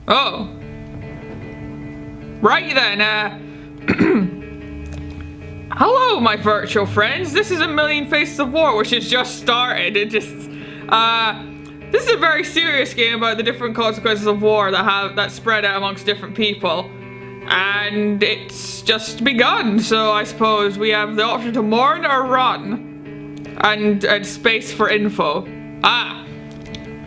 Oh. Right then, hello, my virtual friends. This is A Million Faces of War, which has just started. This is a very serious game about the different consequences of war that spread out amongst different people. And it's just begun, so I suppose we have the option to mourn or run. And space for info.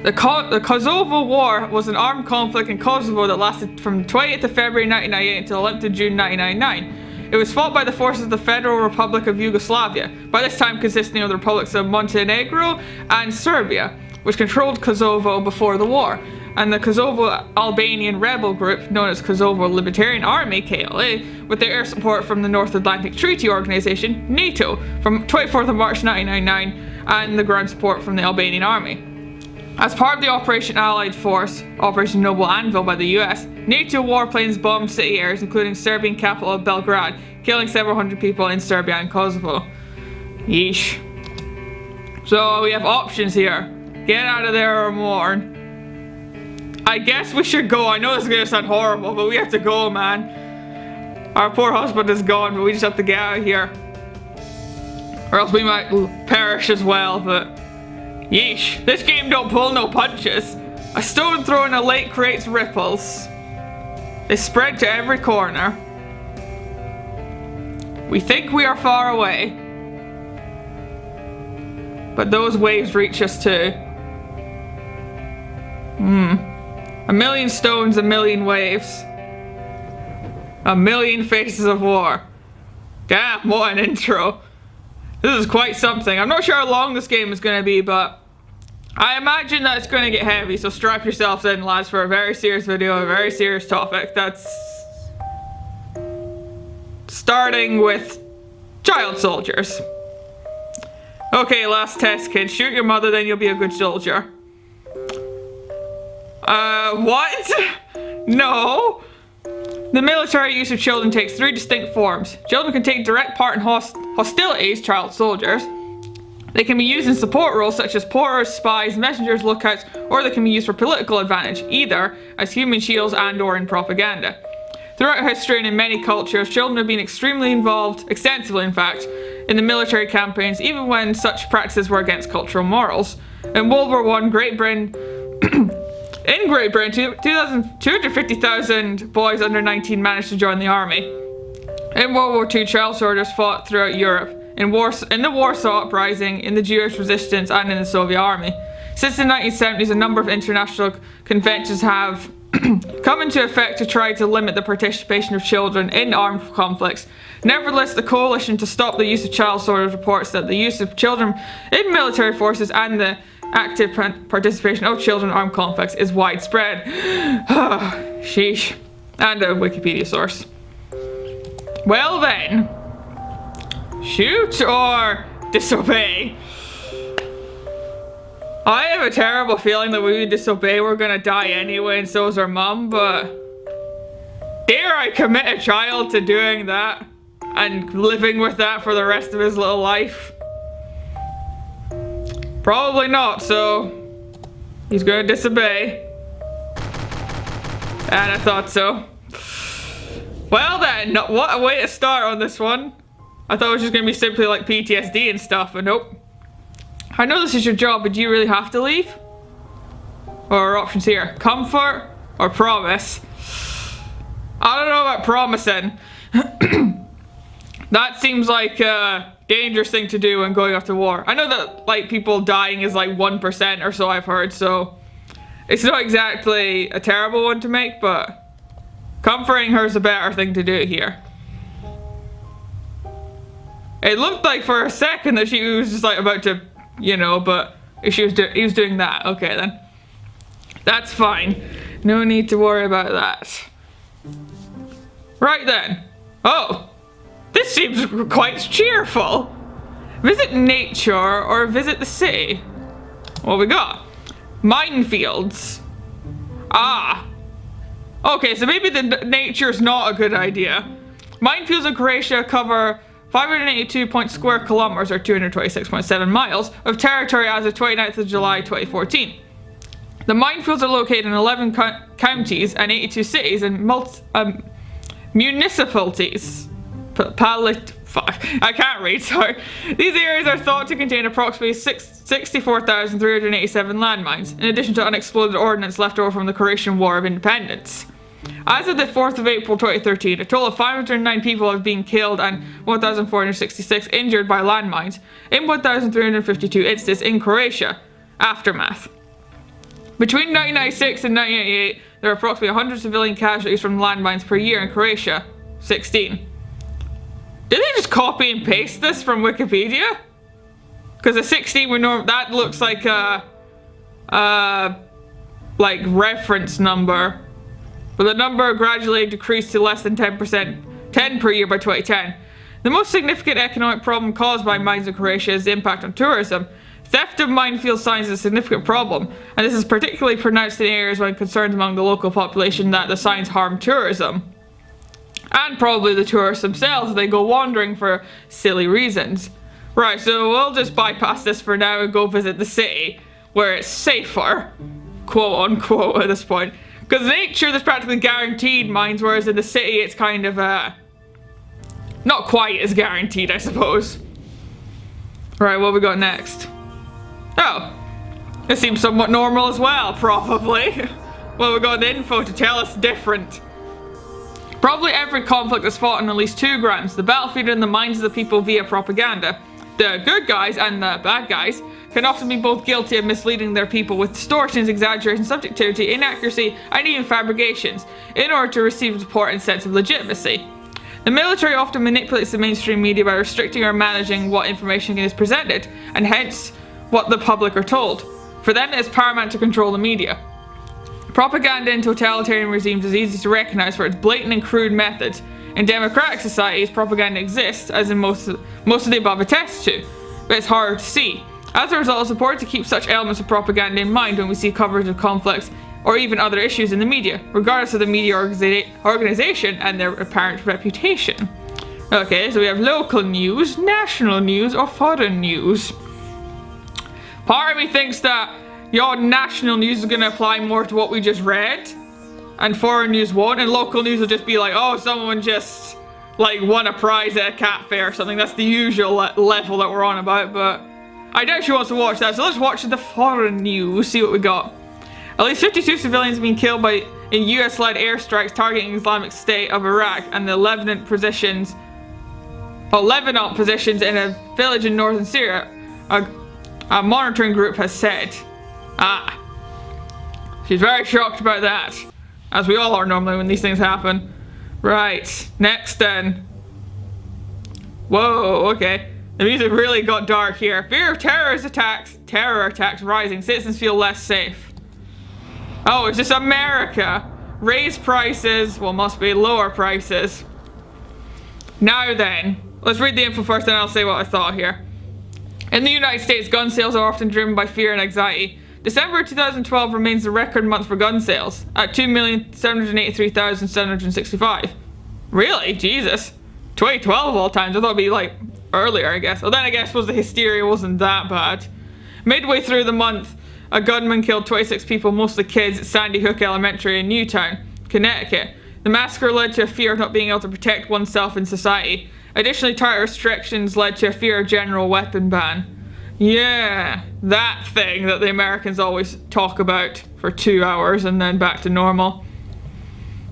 The Kosovo War was an armed conflict in Kosovo that lasted from 28th of February 1998 until 11th of June 1999. It was fought by the forces of the Federal Republic of Yugoslavia, by this time consisting of the republics of Montenegro and Serbia, which controlled Kosovo before the war, and the Kosovo Albanian rebel group, known as Kosovo Libertarian Army, KLA, with their air support from the North Atlantic Treaty Organization, NATO, from 24th of March 1999, and the ground support from the Albanian Army. As part of the Operation Allied Force, Operation Noble Anvil by the US, NATO warplanes bombed city areas including Serbian capital of Belgrade, killing several hundred people in Serbia and Kosovo. Yeesh. So we have options here. Get out of there or mourn. I guess we should go. I know this is gonna sound horrible, but we have to go, man. Our poor husband is gone, but we just have to get out of here. Or else we might perish as well, but... Yeesh, this game don't pull no punches. A stone thrown in a lake creates ripples. They spread to every corner. We think we are far away, but those waves reach us too. A million stones, a million waves. A million faces of war. Damn, what an intro. This is quite something. I'm not sure how long this game is going to be, but I imagine that it's going to get heavy, so strap yourselves in, lads, for a very serious video, a very serious topic. That's... starting with child soldiers. Okay, last test, kid. Shoot your mother, then you'll be a good soldier. What? No. The military use of children takes 3 distinct forms. Children can take direct part in hostilities, child soldiers. They can be used in support roles such as porters, spies, messengers, lookouts, or they can be used for political advantage, either as human shields and or in propaganda. Throughout history and in many cultures, children have been extremely involved, extensively in fact, in the military campaigns, even when such practices were against cultural morals. In World War I, Great Britain 250,000 boys under 19 managed to join the army. In World War II, child soldiers fought throughout Europe, in the Warsaw Uprising, in the Jewish resistance, and in the Soviet army. Since the 1970s, a number of international conventions have come into effect to try to limit the participation of children in armed conflicts. Nevertheless, the coalition to stop the use of child soldiers reports that the use of children in military forces and the active participation of children in armed conflicts is widespread. Sheesh. And a Wikipedia source. Well then, shoot or disobey? I have a terrible feeling that when we disobey, we're gonna die anyway, and so is our mum, but dare I commit a child to doing that and living with that for the rest of his little life? Probably not, so he's gonna disobey. And I thought so. Well then, what a way to start on this one. I thought it was just gonna be simply like PTSD and stuff, but nope. I know this is your job, but do you really have to leave? Or options here, comfort or promise? I don't know about promising. That seems like a dangerous thing to do when going off to war. I know that like people dying is like 1% or so I've heard, so it's not exactly a terrible one to make, but comforting her is a better thing to do here. It looked like for a second that she was just like about to, you know, but if he was doing that, okay then. That's fine. No need to worry about that. Right then. Oh, this seems quite cheerful. Visit nature or visit the city. What we got? Minefields. Ah. Okay, so maybe the nature's not a good idea. Minefields in Croatia cover 582 square kilometers or 226.7 miles of territory as of 29th of July 2014. The minefields are located in 11 counties and 82 cities and municipalities. I can't read, sorry. These areas are thought to contain approximately 64,387 landmines, in addition to unexploded ordnance left over from the Croatian War of Independence. As of the 4th of April 2013, a total of 509 people have been killed and 1,466 injured by landmines in 1,352 incidents in Croatia. Aftermath. Between 1996 and 1998, there were approximately 100 civilian casualties from landmines per year in Croatia. 16. Did they just copy and paste this from Wikipedia? Because a 16 would that looks like a like reference number. But the number gradually decreased to less than 10 per year by 2010. The most significant economic problem caused by mines in Croatia is the impact on tourism. Theft of minefield signs is a significant problem, and this is particularly pronounced in areas when concerns among the local population that the signs harm tourism. And probably the tourists themselves, they go wandering for silly reasons. Right, so we'll just bypass this for now and go visit the city, where it's safer, quote unquote, at this point. Because in nature there's practically guaranteed mines, whereas in the city it's kind of, not quite as guaranteed, I suppose. Right, what have we got next? Oh, it seems somewhat normal as well, probably. Well, we got the info to tell us different. Probably every conflict is fought on at least two grounds: the battlefield and the minds of the people via propaganda. The good guys and the bad guys can often be both guilty of misleading their people with distortions, exaggerations, subjectivity, inaccuracy, and even fabrications in order to receive support and sense of legitimacy. The military often manipulates the mainstream media by restricting or managing what information is presented, and hence what the public are told. For them, it is paramount to control the media. Propaganda in totalitarian regimes is easy to recognize for its blatant and crude methods. In democratic societies, propaganda exists, as in most of the above attest to, but it's harder to see. As a result, it's important to keep such elements of propaganda in mind when we see coverage of conflicts or even other issues in the media, regardless of the media organization and their apparent reputation. Okay, so we have local news, national news, or foreign news. Part of me thinks that your national news is going to apply more to what we just read, and foreign news won't, and local news will just be like, oh, someone just like won a prize at a cat fair or something. That's the usual level that we're on about, but I doubt she wants to watch that, so let's watch the foreign news, see what we got. At least 52 civilians have been killed in US-led airstrikes targeting Islamic State of Iraq and the Lebanon positions in a village in northern Syria, a monitoring group has said. She's very shocked about that, as we all are normally when these things happen. Right, next then. Whoa, okay. The music really got dark here. Fear of terror attacks rising. Citizens feel less safe. Oh, it's just America. Raise prices, well, must be lower prices. Now then, let's read the info first and I'll say what I thought here. In the United States, gun sales are often driven by fear and anxiety. December 2012 remains the record month for gun sales, at 2,783,765. Really? Jesus. 2012 of all times. I thought it'd be like earlier, I guess. Well, then I guess the hysteria wasn't that bad. Midway through the month, a gunman killed 26 people, mostly kids, at Sandy Hook Elementary in Newtown, Connecticut. The massacre led to a fear of not being able to protect oneself in society. Additionally, tighter restrictions led to a fear of general weapon ban. Yeah, that thing that the Americans always talk about for 2 hours and then back to normal.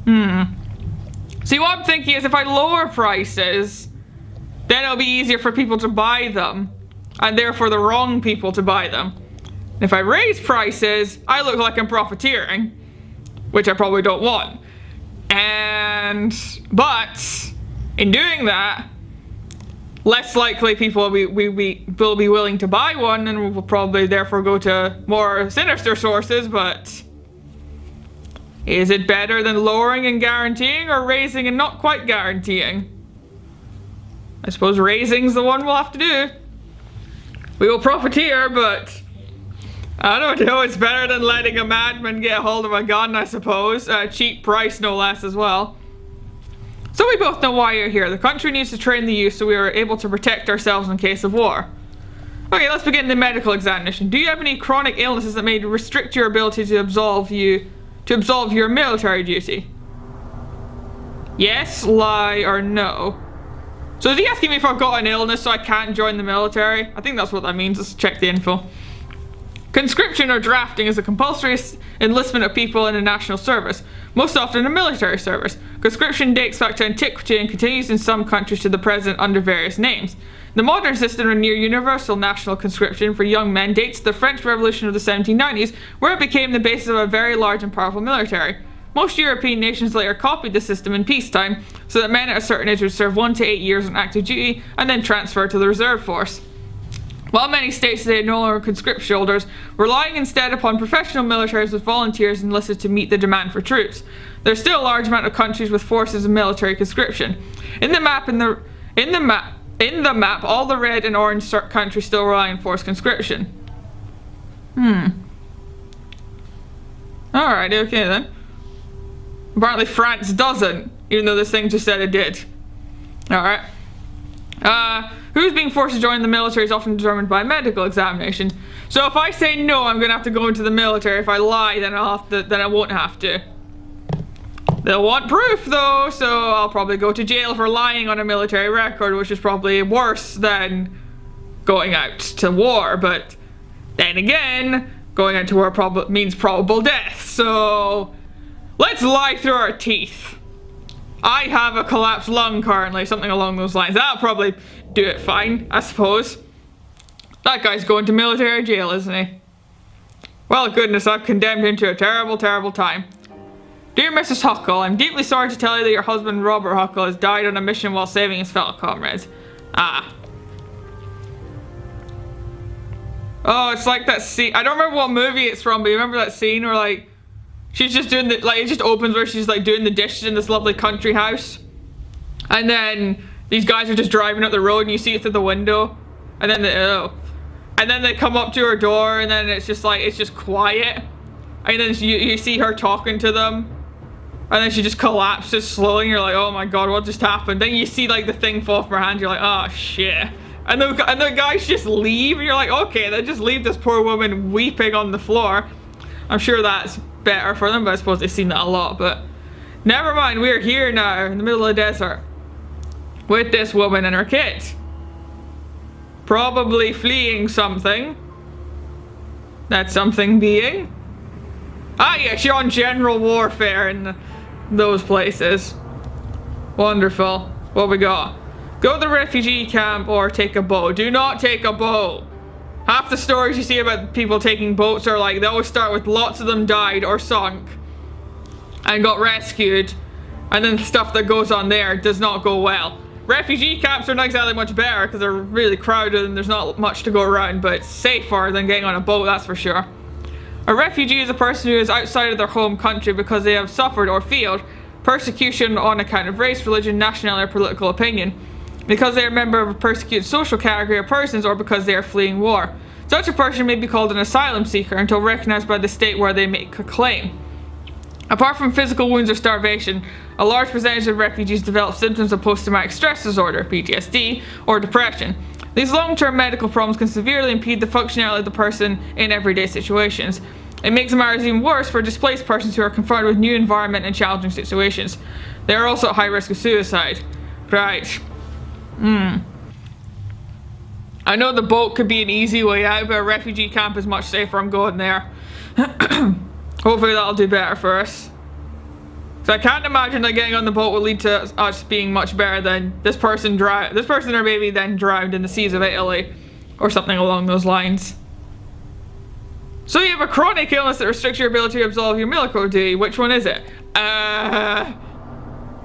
See, what I'm thinking is if I lower prices, then it'll be easier for people to buy them, and therefore the wrong people to buy them. And if I raise prices, I look like I'm profiteering, which I probably don't want. But in doing that, less likely people will be willing to buy one, and will probably therefore go to more sinister sources. But is it better than lowering and guaranteeing, or raising and not quite guaranteeing? I suppose raising's the one we'll have to do. We will profiteer, but I don't know, it's better than letting a madman get a hold of a gun, I suppose. A cheap price, no less, as well. So we both know why you're here. The country needs to train the youth so we are able to protect ourselves in case of war. Okay, let's begin the medical examination. Do you have any chronic illnesses that may restrict your ability to absolve your military duty? Yes, lie, or no? So is he asking me if I've got an illness so I can't join the military? I think that's what that means. Let's check the info. Conscription or drafting is a compulsory enlistment of people in a national service, most often a military service. Conscription dates back to antiquity and continues in some countries to the present under various names. The modern system of near universal national conscription for young men dates to the French Revolution of the 1790s, where it became the basis of a very large and powerful military. Most European nations later copied the system in peacetime, so that men at a certain age would serve 1 to 8 years on active duty and then transfer to the reserve force. While many states today no longer conscript soldiers, relying instead upon professional militaries with volunteers enlisted to meet the demand for troops. There's still a large amount of countries with forces of military conscription. In the map, all the red and orange countries still rely on forced conscription. Alright, okay then. Apparently France doesn't, even though this thing just said it did. Alright. Who's being forced to join the military is often determined by medical examination. So if I say no, I'm gonna have to go into the military. If I lie, then I won't have to. They'll want proof though, so I'll probably go to jail for lying on a military record, which is probably worse than going out to war. But then again, going out to war means probable death. So let's lie through our teeth. I have a collapsed lung currently, something along those lines. That'll probably do it fine, I suppose. That guy's going to military jail, isn't he? Well, goodness, I've condemned him to a terrible, terrible time. Dear Mrs. Huckle, I'm deeply sorry to tell you that your husband, Robert Huckle, has died on a mission while saving his fellow comrades. Ah. Oh, it's like that scene. I don't remember what movie it's from, but you remember that scene where, like, she's just doing the, like, it just opens where she's, like, doing the dishes in this lovely country house. And then these guys are just driving up the road and you see it through the window. And then they come up to her door and then it's just, like, it's just quiet. And then you see her talking to them. And then she just collapses slowly and you're like, oh my god, what just happened? Then you see, like, the thing fall from her hand, you're like, oh shit. And the guys just leave and you're like, okay, they just leave this poor woman weeping on the floor. I'm sure that's better for them, but I suppose they've seen that a lot, but never mind, we're here now in the middle of the desert with this woman and her kid, probably fleeing something. That something being, yes, you're on general warfare in those places. Wonderful. What we got? Go to the refugee camp or take a boat. Do not take a boat. Half the stories you see about people taking boats are like, they always start with lots of them died or sunk and got rescued, and then stuff that goes on there does not go well. Refugee camps are not exactly much better because they're really crowded and there's not much to go around, but it's safer than getting on a boat, that's for sure. A refugee is a person who is outside of their home country because they have suffered or feared persecution on account of race, religion, nationality, or political opinion, because they are a member of a persecuted social category of persons, or because they are fleeing war. Such a person may be called an asylum seeker until recognized by the state where they make a claim. Apart from physical wounds or starvation, a large percentage of refugees develop symptoms of post-traumatic stress disorder, PTSD, or depression. These long-term medical problems can severely impede the functionality of the person in everyday situations. It makes matters even worse for displaced persons who are confronted with new environment and challenging situations. They are also at high risk of suicide. Right. I know the boat could be an easy way out, but a refugee camp is much safer. I'm going there. Hopefully that'll do better for us. So I can't imagine that getting on the boat will lead to us being much better than this person or maybe then drowned in the seas of Italy or something along those lines. So you have a chronic illness that restricts your ability to absolve your military duty. Which one is it?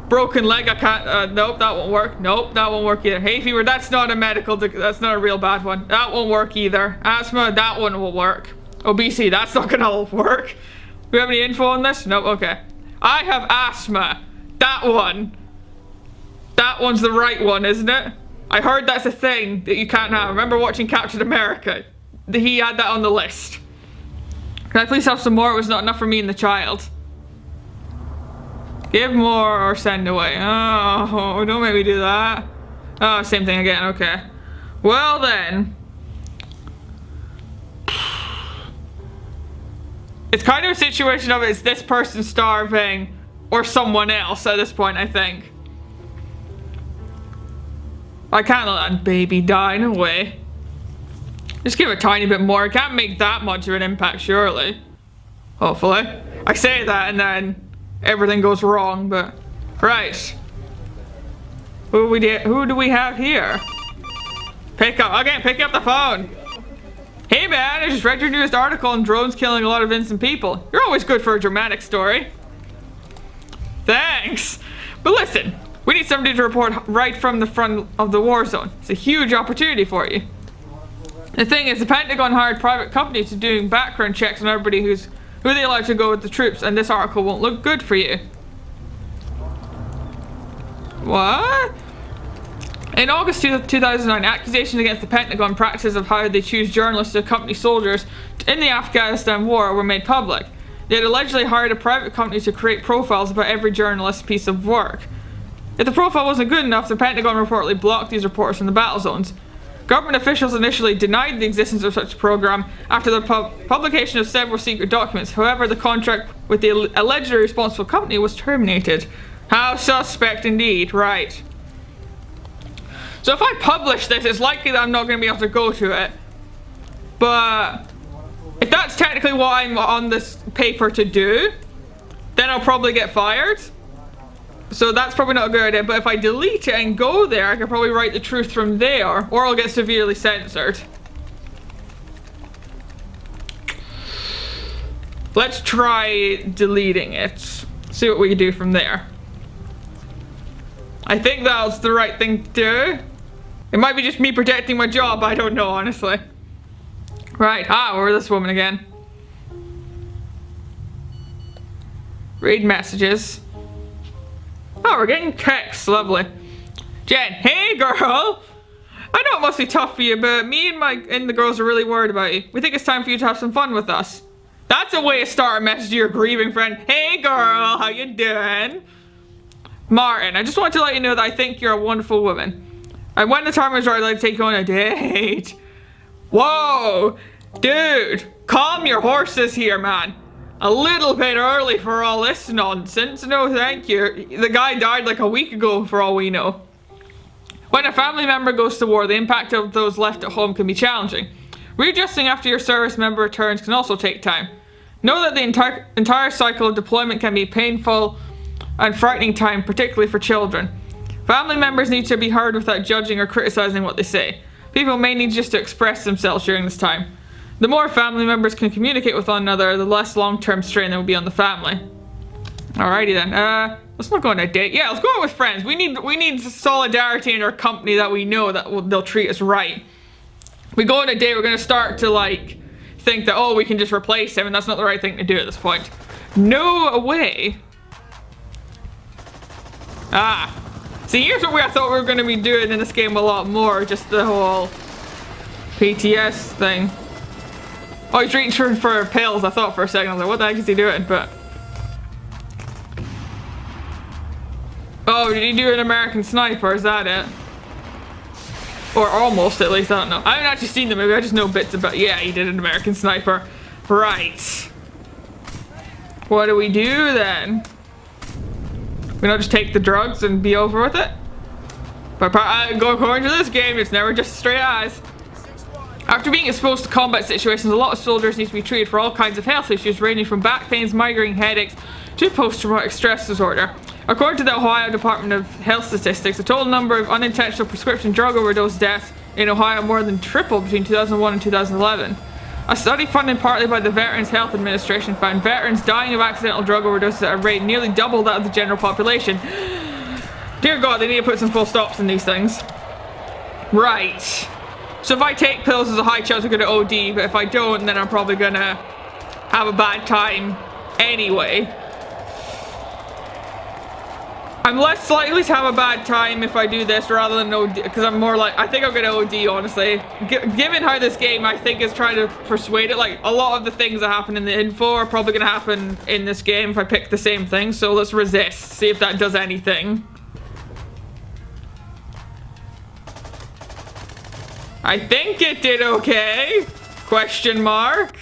Broken leg, I can't, nope, that won't work. Nope, that won't work either. Hay fever, that's not a real bad one. That won't work either. Asthma, that one will work. Obesity, that's not gonna work. Do we have any info on this? Nope, okay. I have asthma. That one. That one's the right one, isn't it? I heard that's a thing that you can't have. I remember watching Captain America. He had that on the list. Can I please have some more? It was not enough for me and the child. Give more or send away. Oh, don't make me do that. Oh, same thing again, okay. Well then, It's kind of a situation of it's this person starving or someone else at this point, I think. I can't let that baby die, no way. Just give it a tiny bit more. It can't make that much of an impact, surely. Hopefully. I say that and then everything goes wrong, but... Right. Who do we have here? Pick up the phone. Hey man, I just read your newest article on drones killing a lot of innocent people. You're always good for a dramatic story. Thanks. But listen, we need somebody to report right from the front of the war zone. It's a huge opportunity for you. The thing is, the Pentagon hired private companies to doing background checks on everybody who they allow to go with the troops, and this article won't look good for you. What? In August 2009, accusations against the Pentagon practices of how they choose journalists to accompany soldiers in the Afghanistan war were made public. They had allegedly hired a private company to create profiles about every journalist's piece of work. If the profile wasn't good enough, the Pentagon reportedly blocked these reporters from the battle zones. Government officials initially denied the existence of such a program after the publication of several secret documents. However, the contract with the allegedly responsible company was terminated. How suspect indeed, right. So if I publish this, it's likely that I'm not going to be able to go to it. But if that's technically what I'm on this paper to do, then I'll probably get fired. So that's probably not a good idea. But if I delete it and go there, I can probably write the truth from there, or I'll get severely censored. Let's try deleting it. See what we can do from there. I think that's the right thing to do. It might be just me protecting my job, I don't know, honestly. Right, where's this woman again? Read messages. Oh, we're getting texts, lovely. Jen, hey girl! I know it must be tough for you, but me and the girls are really worried about you. We think it's time for you to have some fun with us. That's a way to start a message to your grieving friend. Hey girl, how you doing? Martin, I just want to let you know that I think you're a wonderful woman. And when the time is right, I'd like to take you on a date. Whoa! Dude, calm your horses here, man. A little bit early for all this nonsense. No, thank you. The guy died like a week ago, for all we know. When a family member goes to war, the impact of those left at home can be challenging. Readjusting after your service member returns can also take time. Know that the entire cycle of deployment can be painful and frightening time, particularly for children. Family members need to be heard without judging or criticizing what they say. People may need just to express themselves during this time. The more family members can communicate with one another, the less long-term strain there will be on the family. Alrighty then. Let's not go on a date. Yeah, let's go out with friends. We need solidarity in our company that we know that they'll treat us right. We go on a date, we're gonna start to like think that, oh, we can just replace him, and that's not the right thing to do at this point. No way. See, here's what I thought we were going to be doing in this game a lot more. Just the whole PTS thing. Oh, he's reaching for pills. I thought for a second. I was like, what the heck is he doing? But... oh, did he do an American Sniper? Is that it? Or almost, at least. I don't know. I haven't actually seen the movie. I just know bits about... yeah, he did an American Sniper. Right. What do we do then? We don't just take the drugs and be over with it? But according to this game, it's never just straight eyes. After being exposed to combat situations, a lot of soldiers need to be treated for all kinds of health issues, ranging from back pains, migraine headaches, to post-traumatic stress disorder. According to the Ohio Department of Health Statistics, the total number of unintentional prescription drug overdose deaths in Ohio more than tripled between 2001 and 2011. A study funded partly by the Veterans Health Administration found veterans dying of accidental drug overdoses at a rate nearly double that of the general population. Dear God, they need to put some full stops in these things. Right. So if I take pills, there's a high chance I'm going to OD, but if I don't, then I'm probably going to have a bad time anyway. I'm less likely to have a bad time if I do this rather than OD, because I'm more like, I think I'm going to OD, honestly. Given how this game, I think, is trying to persuade it, like, a lot of the things that happen in the info are probably going to happen in this game if I pick the same thing, so let's resist, see if that does anything. I think it did okay? Question mark.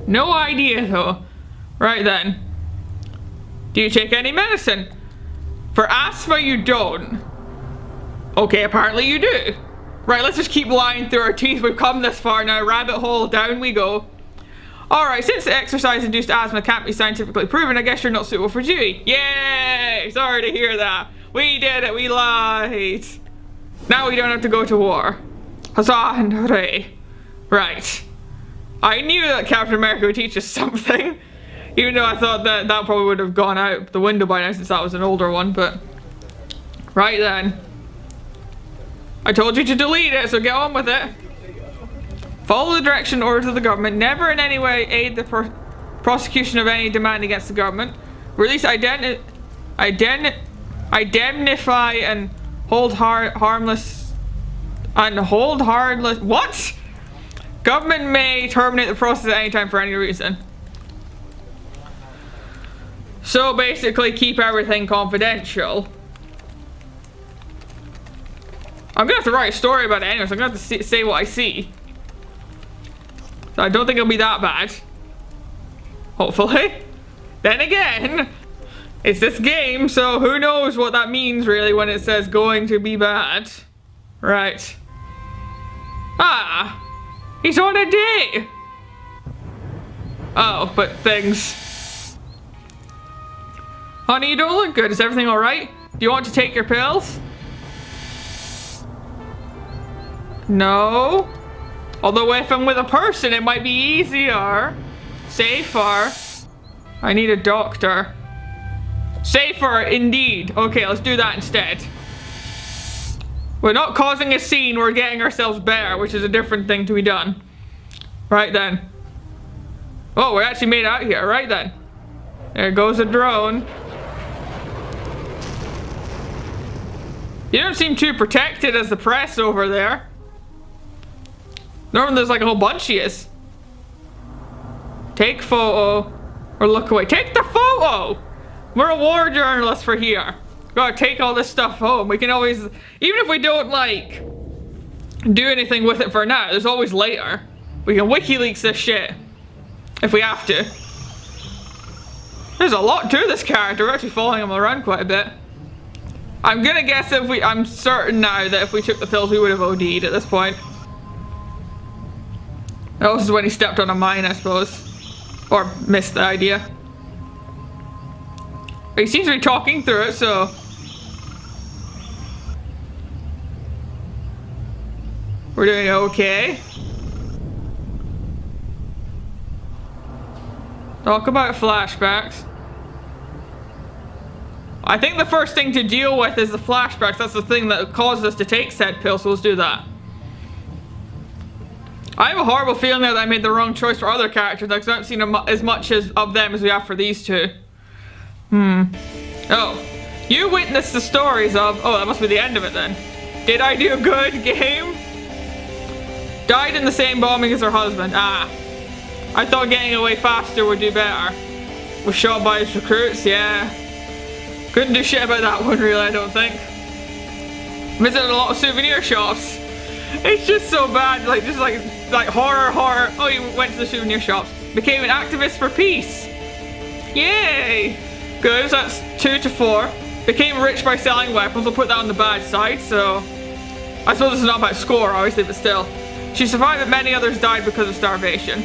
No idea though. Right then. Do you take any medicine? For asthma you don't. Okay, apparently you do. Right, let's just keep lying through our teeth. We've come this far now. Rabbit hole, down we go. Alright, since exercise-induced asthma can't be scientifically proven, I guess you're not suitable for duty. Yay! Sorry to hear that. We did it, we lied. Now we don't have to go to war. Huzzah and hooray. Right. I knew that Captain America would teach us something. Even though I thought that that probably would have gone out the window by now since that was an older one, but... Right then. I told you to delete it, so get on with it. Follow the direction and orders of the government. Never in any way aid the prosecution of any demand against the government. Release indemnify and hold harmless... What? Government may terminate the process at any time for any reason. So basically keep everything confidential. I'm gonna have to write a story about it anyway, so I'm gonna have to say what I see. So I don't think it'll be that bad. Hopefully. Then again, it's this game, so who knows what that means really when it says going to be bad. Right. Ah! He's on a date! Oh, but things. Honey, you don't look good. Is everything alright? Do you want to take your pills? No. Although if I'm with a person, it might be easier. Safer. I need a doctor. Safer, indeed. Okay, let's do that instead. We're not causing a scene, we're getting ourselves better, which is a different thing to be done. Right then. Oh, we actually made it out here. Right then. There goes a drone. You don't seem too protected as the press over there. Normally there's like a whole bunch of yous. Take photo or look away. Take the photo! We're a war journalist for here. Gotta take all this stuff home. We can always, even if we don't like do anything with it for now, there's always later. We can WikiLeaks this shit if we have to. There's a lot to this character. We're actually following him around quite a bit. I'm gonna guess I'm certain now that if we took the pills we would have OD'd at this point. Oh, this is when he stepped on a mine, I suppose. Or missed the idea. But he seems to be talking through it, so... We're doing okay. Talk about flashbacks. I think the first thing to deal with is the flashbacks. That's the thing that caused us to take said pill, so let's do that. I have a horrible feeling now that I made the wrong choice for other characters, because I haven't seen as much of them as we have for these two. Oh. You witnessed the stories of... Oh, that must be the end of it then. Did I do good, game? Died in the same bombing as her husband. Ah. I thought getting away faster would do better. Was shot by his recruits, yeah. Couldn't do shit about that one really, I don't think. Visited a lot of souvenir shops. It's just so bad, like just like horror. Oh, you went to the souvenir shops. Became an activist for peace. Yay! Good, so that's 2 to 4. Became rich by selling weapons. We'll put that on the bad side, so... I suppose this is not about score, obviously, but still. She survived, but many others died because of starvation.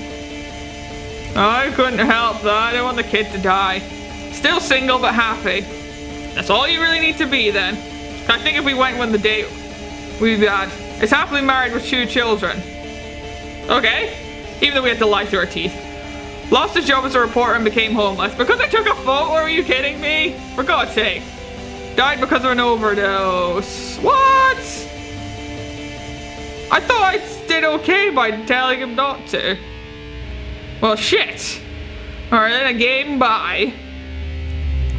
I couldn't help that. I didn't want the kid to die. Still single, but happy. That's all you really need to be, then. I think if we went on the date, we'd be bad. Is happily married with 2 children. Okay. Even though we had to lie through our teeth. Lost his job as a reporter and became homeless. Because I took a photo? Are you kidding me? For God's sake. Died because of an overdose. What? I thought I did okay by telling him not to. Well, shit. Alright, then a game by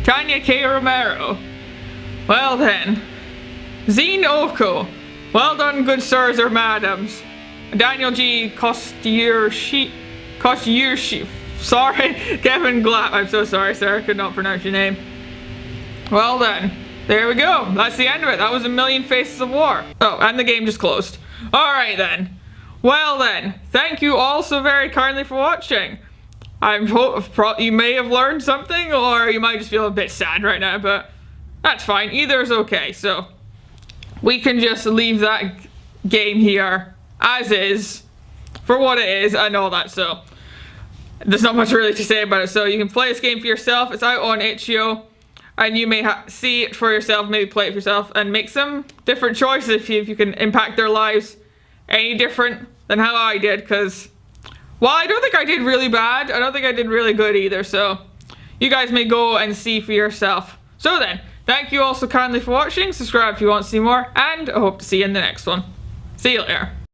Tanya K. Romero. Well then. Zine Oko. Well done, good sirs or madams. Daniel G. Kostierski. Sorry, Kevin Glapp. I'm so sorry, sir. I could not pronounce your name. Well then. There we go. That's the end of it. That was A Million Faces of War. Oh, and the game just closed. Alright then. Well then. Thank you all so very kindly for watching. You may have learned something, or you might just feel a bit sad right now, but that's fine. Either is okay. So we can just leave that game here as is for what it is and all that. So there's not much really to say about it. So you can play this game for yourself. It's out on itch.io, and you may see it for yourself, maybe play it for yourself and make some different choices if you can impact their lives any different than how I did, because while I don't think I did really bad, I don't think I did really good either. So you guys may go and see for yourself. So then, thank you all so kindly for watching. Subscribe if you want to see more, and I hope to see you in the next one. See you later.